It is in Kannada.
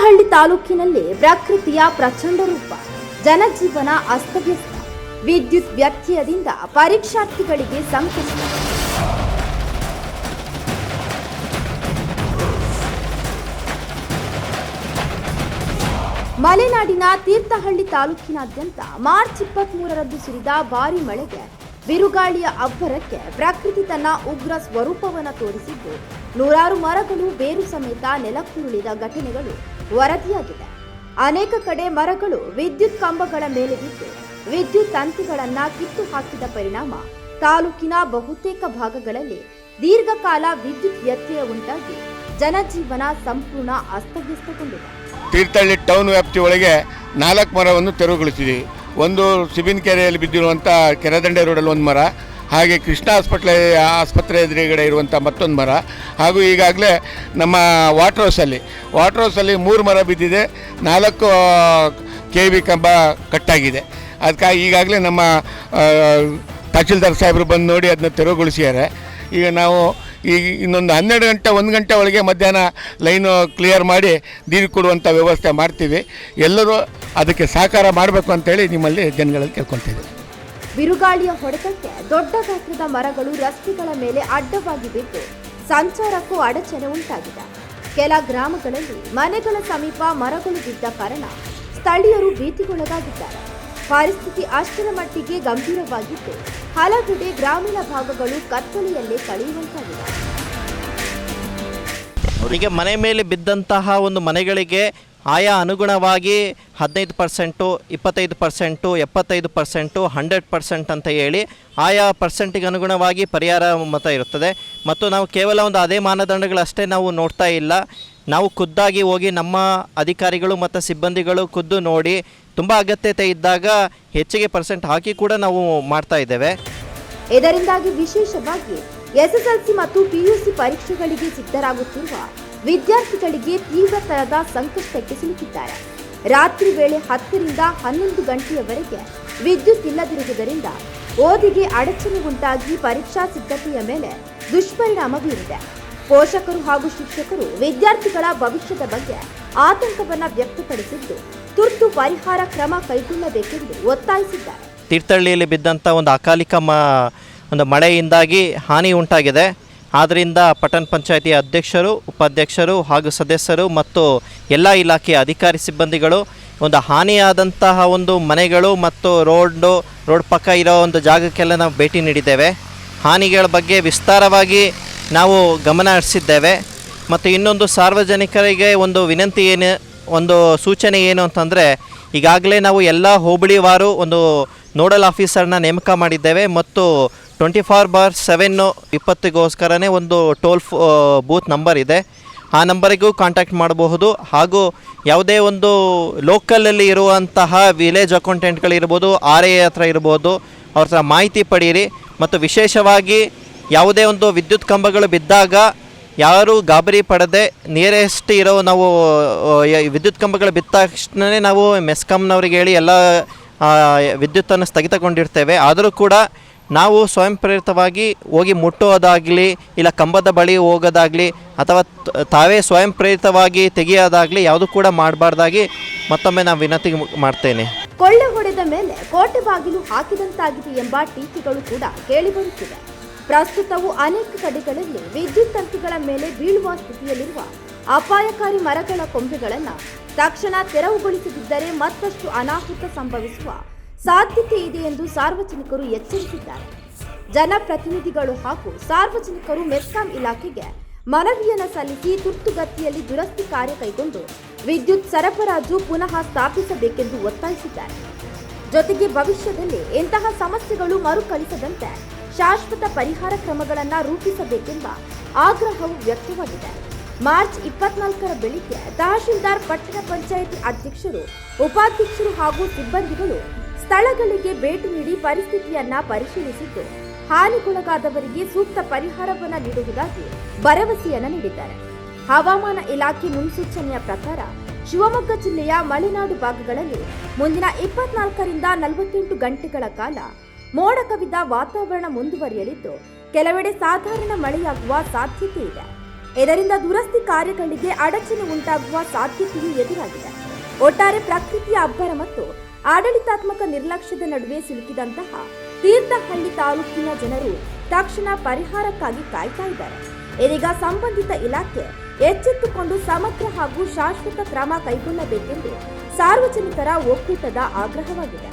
ತೀರ್ಥಹಳ್ಳಿ ತಾಲೂಕಿನಲ್ಲಿ ಪ್ರಕೃತಿಯ ಪ್ರಚಂಡ ರೂಪ, ಜನಜೀವನ ಅಸ್ತವ್ಯಸ್ತ, ವಿದ್ಯುತ್ ವ್ಯತ್ಯಯದಿಂದ ಪರೀಕ್ಷಾರ್ಥಿಗಳಿಗೆ ಸಂಕಷ್ಟ. ಮಲೆನಾಡಿನ ತೀರ್ಥಹಳ್ಳಿ ತಾಲೂಕಿನಾದ್ಯಂತ ಮಾರ್ಚ್ 23ರಂದು ಸುರಿದ ಭಾರೀ ಮಳೆಗೆ ಬಿರುಗಾಳಿಯ ಅಬ್ಬರಕ್ಕೆ ಪ್ರಕೃತಿ ತನ್ನ ಉಗ್ರ ಸ್ವರೂಪವನ್ನು ತೋರಿಸಿದ್ದು, ನೂರಾರು ಮರಗಳು ಬೇರು ಸಮೇತ ನೆಲಕ್ಕುರುಳಿದ ಘಟನೆಗಳು ವರದಿಯಾಗಿದೆ. ಅನೇಕ ಕಡೆ ಮರಗಳು ವಿದ್ಯುತ್ ಕಂಬಗಳ ಮೇಲೆ ಬಿದ್ದು ವಿದ್ಯುತ್ ತಂತಿಗಳನ್ನು ಕಿತ್ತು ಹಾಕಿದ ಪರಿಣಾಮ ತಾಲೂಕಿನ ಬಹುತೇಕ ಭಾಗಗಳಲ್ಲಿ ದೀರ್ಘಕಾಲ ವಿದ್ಯುತ್ ವ್ಯತ್ಯಯ ಉಂಟಾಗಿ ಜನಜೀವನ ಸಂಪೂರ್ಣ ಅಸ್ತವ್ಯಸ್ತಗೊಂಡಿದೆ. ತೀರ್ಥಹಳ್ಳಿ ಟೌನ್ ವ್ಯಾಪ್ತಿ ಒಳಗೆ 4 ಮರವನ್ನು ತೆರವುಗೊಳಿಸಿದ್ದೀವಿ. ಒಂದು ಸಿಬಿನ್ ಕೆರೆಯಲ್ಲಿ ಬಿದ್ದಿರುವಂಥ ಕೆರೆದಂಡೆ ರೋಡಲ್ಲಿ ಒಂದು ಮರ, ಹಾಗೆ ಕೃಷ್ಣ ಆಸ್ಪತ್ರೆ ಎದುರುಗಡೆ ಇರುವಂಥ ಮತ್ತೊಂದು ಮರ, ಹಾಗೂ ಈಗಾಗಲೇ ನಮ್ಮ ವಾಟರ್ ಹೌಸಲ್ಲಿ 3 ಮರ ಬಿದ್ದಿದೆ. 4 KV ಕಂಬ ಕಟ್ಟಾಗಿದೆ. ಅದಕ್ಕಾಗಿ ಈಗಾಗಲೇ ನಮ್ಮ ತಹಶೀಲ್ದಾರ್ ಸಾಹೇಬರು ಬಂದು ನೋಡಿ ಅದನ್ನ ತೆರವುಗೊಳಿಸಿದ್ದಾರೆ. ಈಗ ನಾವು ಈಗ ಇನ್ನೊಂದು 12 ಗಂಟೆ 1 ಗಂಟೆ ಒಳಗೆ ಮಧ್ಯಾಹ್ನ ಲೈನು ಕ್ಲಿಯರ್ ಮಾಡಿ ನೀರು ಕೊಡುವಂಥ ವ್ಯವಸ್ಥೆ ಮಾಡ್ತೀವಿ. ಎಲ್ಲರೂ ಅದಕ್ಕೆ ಸಹಕಾರ ಮಾಡಬೇಕು ಅಂತೇಳಿ ನಿಮ್ಮಲ್ಲಿ ಜನಗಳಲ್ಲಿ ಕೇಳ್ಕೊಳ್ತೀವಿ. ಬಿರುಗಾಳಿಯ ಹೊಡೆತಕ್ಕೆ ದೊಡ್ಡ ಗಾತ್ರದ ಮರಗಳು ರಸ್ತೆಗಳ ಮೇಲೆ ಅಡ್ಡವಾಗಿ ಬಿದ್ದು ಸಂಚಾರಕ್ಕೂ ಅಡಚಣೆ ಉಂಟಾಗಿದೆ. ಕೆಲ ಗ್ರಾಮಗಳಲ್ಲಿ ಮನೆಗಳ ಸಮೀಪ ಮರಗಳು ಬಿದ್ದ ಕಾರಣ ಸ್ಥಳೀಯರು ಭೀತಿಗೊಳಗಾಗಿದ್ದಾರೆ. ಪರಿಸ್ಥಿತಿ ಅಷ್ಟರ ಮಟ್ಟಿಗೆ ಗಂಭೀರವಾಗಿದ್ದು ಹಲವೆಡೆ ಗ್ರಾಮೀಣ ಭಾಗಗಳು ಕತ್ತಲೆಯಲ್ಲೇ ಕಳೆಯುವಂತಾಗಿದೆ. ಅವರಿಗೆ ಮನೆ ಮೇಲೆ ಬಿದ್ದಂತಹ ಒಂದು ಮನೆಗಳಿಗೆ ಆಯಾ ಅನುಗುಣವಾಗಿ 15%, 25%, 75%, 100% ಅಂತ ಹೇಳಿ ಆಯಾ ಪರ್ಸೆಂಟಿಗೆ ಅನುಗುಣವಾಗಿ ಪರಿಹಾರ ಮೊತ್ತ ಇರುತ್ತದೆ. ಮತ್ತು ನಾವು ಕೇವಲ ಒಂದು ಅದೇ ಮಾನದಂಡಗಳಷ್ಟೇ ನಾವು ನೋಡ್ತಾ ಇಲ್ಲ, ನಾವು ಖುದ್ದಾಗಿ ಹೋಗಿ ನಮ್ಮ ಅಧಿಕಾರಿಗಳು ಮತ್ತು ಸಿಬ್ಬಂದಿಗಳು ಖುದ್ದು ನೋಡಿ ತುಂಬ ಅಗತ್ಯತೆ ಇದ್ದಾಗ ಹೆಚ್ಚಿಗೆ ಪರ್ಸೆಂಟ್ ಹಾಕಿ ಕೂಡ ನಾವು ಮಾಡ್ತಾ ಇದ್ದೇವೆ. ಇದರಿಂದಾಗಿ ವಿಶೇಷವಾಗಿ SSLC ಮತ್ತು PUC ಪರೀಕ್ಷೆಗಳಿಗೆ ಸಿದ್ಧರಾಗುತ್ತಿರುವ ವಿದ್ಯಾರ್ಥಿಗಳಿಗೆ ತೀವ್ರತರದ ಸಂಕಷ್ಟಕ್ಕೆ ಸಿಲುಕಿದ್ದಾರೆ. ರಾತ್ರಿ ವೇಳೆ 10 ರಿಂದ 11 ಗಂಟೆಯವರೆಗೆ ವಿದ್ಯುತ್ ಇಲ್ಲದಿರುವುದರಿಂದ ಓದಿಗೆ ಅಡಚಣೆ ಉಂಟಾಗಿ ಪರೀಕ್ಷಾ ಸಿದ್ಧತೆಯ ಮೇಲೆ ದುಷ್ಪರಿಣಾಮ ಬೀರಿದೆ. ಪೋಷಕರು ಹಾಗೂ ಶಿಕ್ಷಕರು ವಿದ್ಯಾರ್ಥಿಗಳ ಭವಿಷ್ಯದ ಬಗ್ಗೆ ಆತಂಕವನ್ನು ವ್ಯಕ್ತಪಡಿಸಿದ್ದು, ತುರ್ತು ಪರಿಹಾರ ಕ್ರಮ ಕೈಗೊಳ್ಳಬೇಕೆಂದು ಒತ್ತಾಯಿಸಿದ್ದಾರೆ. ತೀರ್ಥಹಳ್ಳಿಯಲ್ಲಿ ಬಿದ್ದಂಥ ಒಂದು ಅಕಾಲಿಕ ಒಂದು ಮಳೆಯಿಂದಾಗಿ ಹಾನಿ ಉಂಟಾಗಿದೆ. ಆದ್ದರಿಂದ ಪಟ್ಟಣ ಪಂಚಾಯಿತಿ ಅಧ್ಯಕ್ಷರು, ಉಪಾಧ್ಯಕ್ಷರು ಹಾಗೂ ಸದಸ್ಯರು ಮತ್ತು ಎಲ್ಲ ಇಲಾಖೆಯ ಅಧಿಕಾರಿ ಸಿಬ್ಬಂದಿಗಳು ಒಂದು ಹಾನಿಯಾದಂತಹ ಒಂದು ಮನೆಗಳು ಮತ್ತು ರೋಡ್ ಪಕ್ಕ ಇರೋ ಒಂದು ಜಾಗಕ್ಕೆಲ್ಲ ನಾವು ಭೇಟಿ ನೀಡಿದ್ದೇವೆ. ಹಾನಿಗಳ ಬಗ್ಗೆ ವಿಸ್ತಾರವಾಗಿ ನಾವು ಗಮನ ಹರಿಸಿದ್ದೇವೆ. ಮತ್ತು ಇನ್ನೊಂದು ಸಾರ್ವಜನಿಕರಿಗೆ ಒಂದು ವಿನಂತಿ ಒಂದು ಸೂಚನೆ ಏನು ಅಂತಂದರೆ, ಈಗಾಗಲೇ ನಾವು ಎಲ್ಲ ಹೋಬಳಿವಾರು ಒಂದು ನೋಡಲ್ ಆಫೀಸರ್ನ ನೇಮಕ ಮಾಡಿದ್ದೇವೆ ಮತ್ತು 24/7 20ಗೋಸ್ಕರನೇ ಒಂದು ಟೋಲ್ ಬೂತ್ ನಂಬರ್ ಇದೆ. ಆ ನಂಬರಿಗೂ ಕಾಂಟ್ಯಾಕ್ಟ್ ಮಾಡಬಹುದು. ಹಾಗೂ ಯಾವುದೇ ಒಂದು ಲೋಕಲಲ್ಲಿ ಇರುವಂತಹ ವಿಲೇಜ್ ಅಕೌಂಟೆಂಟ್ಗಳಿರ್ಬೋದು, RA ಹತ್ರ ಇರ್ಬೋದು, ಅವ್ರ ಹತ್ರ ಮಾಹಿತಿ ಪಡೀರಿ. ಮತ್ತು ವಿಶೇಷವಾಗಿ ಯಾವುದೇ ಒಂದು ವಿದ್ಯುತ್ ಕಂಬಗಳು ಬಿದ್ದಾಗ ಯಾರೂ ಗಾಬರಿ ಪಡದೆ ನಿಯರೆಸ್ಟ್ ಇರೋ ನಾವು ವಿದ್ಯುತ್ ಕಂಬಗಳು ಬಿದ್ದ ತಕ್ಷಣವೇ ನಾವು ಮೆಸ್ಕಾಮ್ನವ್ರಿಗೆ ಹೇಳಿ ಎಲ್ಲ ವಿದ್ಯುತ್ತನ್ನು ಸ್ಥಗಿತಗೊಂಡಿರ್ತೇವೆ. ಆದರೂ ಕೂಡ ನಾವು ಸ್ವಯಂ ಪ್ರೇರಿತವಾಗಿ ಹೋಗಿ ಮುಟ್ಟೋದಾಗಲಿ, ಇಲ್ಲ ಕಂಬದ ಬಳಿ ಹೋಗೋದಾಗಲಿ, ಅಥವಾ ತಾವೇ ಸ್ವಯಂ ಪ್ರೇರಿತವಾಗಿ ತೆಗೆಯೋದಾಗಲಿ ಯಾವುದು ಕೂಡ ಮಾಡಬಾರ್ದಾಗಿ ಮತ್ತೊಮ್ಮೆ ನಾನು ವಿನಂತಿ ಮಾಡ್ತೇನೆ. ಕೊಳ್ಳೆ ಹೊಡೆದ ಮೇಲೆ ಕೋಟೆ ಬಾಗಿಲು ಹಾಕಿದಂತಾಗಿದೆ ಎಂಬ ಟೀಕೆಗಳು ಕೂಡ ಕೇಳಿಬರುತ್ತಿವೆ. ಪ್ರಸ್ತುತವು ಅನೇಕ ಕಡೆಗಳಲ್ಲಿ ವಿದ್ಯುತ್ ತಂತಿಗಳ ಮೇಲೆ ಬೀಳುವ ಸ್ಥಿತಿಯಲ್ಲಿರುವ ಅಪಾಯಕಾರಿ ಮರಗಳ ಕೊಂಬೆಗಳನ್ನು ತಕ್ಷಣ ತೆರವುಗೊಳಿಸದಿದ್ದರೆ ಮತ್ತಷ್ಟು ಅನಾಹುತ ಸಂಭವಿಸುವ ಸಾಧ್ಯತೆ ಇದೆ ಎಂದು ಸಾರ್ವಜನಿಕರು ಎಚ್ಚರಿಸಿದ್ದಾರೆ. ಜನಪ್ರತಿನಿಧಿಗಳು ಹಾಗೂ ಸಾರ್ವಜನಿಕರು ಮೆಸ್ಕಾಂ ಇಲಾಖೆಗೆ ಮನವಿಯನ್ನು ಸಲ್ಲಿಸಿ ತುರ್ತುಗತಿಯಲ್ಲಿ ದುರಸ್ತಿ ಕಾರ್ಯ ಕೈಗೊಂಡು ವಿದ್ಯುತ್ ಸರಬರಾಜು ಪುನಃ ಸ್ಥಾಪಿಸಬೇಕೆಂದು ಒತ್ತಾಯಿಸಿದ್ದಾರೆ. ಜೊತೆಗೆ ಭವಿಷ್ಯದಲ್ಲಿ ಇಂತಹ ಸಮಸ್ಯೆಗಳು ಮರುಕಳಿಸದಂತೆ ಶಾಶ್ವತ ಪರಿಹಾರ ಕ್ರಮಗಳನ್ನು ರೂಪಿಸಬೇಕೆಂಬ ಆಗ್ರಹವು ವ್ಯಕ್ತವಾಗಿದೆ. ಮಾರ್ಚ್ 24ರ ಬೆಳಿಗ್ಗೆ ತಹಶೀಲ್ದಾರ್, ಪಟ್ಟಣ ಪಂಚಾಯಿತಿ ಅಧ್ಯಕ್ಷರು, ಉಪಾಧ್ಯಕ್ಷರು ಹಾಗೂ ಸಿಬ್ಬಂದಿಗಳು ಸ್ಥಳಗಳಿಗೆ ಭೇಟಿ ನೀಡಿ ಪರಿಸ್ಥಿತಿಯನ್ನ ಪರಿಶೀಲಿಸಿದ್ದು, ಹಾನಿಗೊಳಗಾದವರಿಗೆ ಸೂಕ್ತ ಪರಿಹಾರವನ್ನು ನೀಡುವುದಾಗಿ ಭರವಸೆಯನ್ನು ನೀಡಿದ್ದಾರೆ. ಹವಾಮಾನ ಇಲಾಖೆ ಮುನ್ಸೂಚನೆಯ ಪ್ರಕಾರ ಶಿವಮೊಗ್ಗ ಜಿಲ್ಲೆಯ ಮಲೆನಾಡು ಭಾಗಗಳಲ್ಲಿ ಮುಂದಿನ 24 ರಿಂದ 48 ಗಂಟೆಗಳ ಕಾಲ ಮೋಡ ಕವಿದ ವಾತಾವರಣ ಮುಂದುವರಿಯಲಿದ್ದು, ಕೆಲವೆಡೆ ಸಾಧಾರಣ ಮಳೆಯಾಗುವ ಸಾಧ್ಯತೆ ಇದೆ. ಇದರಿಂದ ದುರಸ್ತಿ ಕಾರ್ಯಗಳಿಗೆ ಅಡಚಣೆ ಉಂಟಾಗುವ ಸಾಧ್ಯತೆಯೂ ಎದುರಾಗಿದೆ. ಒಟ್ಟಾರೆ ಪ್ರಕೃತಿಯ ಅಬ್ಬರ ಮತ್ತು ಆಡಳಿತಾತ್ಮಕ ನಿರ್ಲಕ್ಷ್ಯದ ನಡುವೆ ಸಿಲುಕಿದಂತಹ ತೀರ್ಥಹಳ್ಳಿ ತಾಲೂಕಿನ ಜನರು ತಕ್ಷಣ ಪರಿಹಾರಕ್ಕಾಗಿ ಕಾಯ್ತಾ ಇದ್ದಾರೆ. ಇದೀಗ ಸಂಬಂಧಿತ ಇಲಾಖೆ ಎಚ್ಚೆತ್ತುಕೊಂಡು ಸಮಗ್ರ ಹಾಗೂ ಶಾಶ್ವತ ಕ್ರಮ ಕೈಗೊಳ್ಳಬೇಕೆಂದು ಸಾರ್ವಜನಿಕರ ಒಕ್ಕೂಟದ ಆಗ್ರಹವಾಗಿದೆ.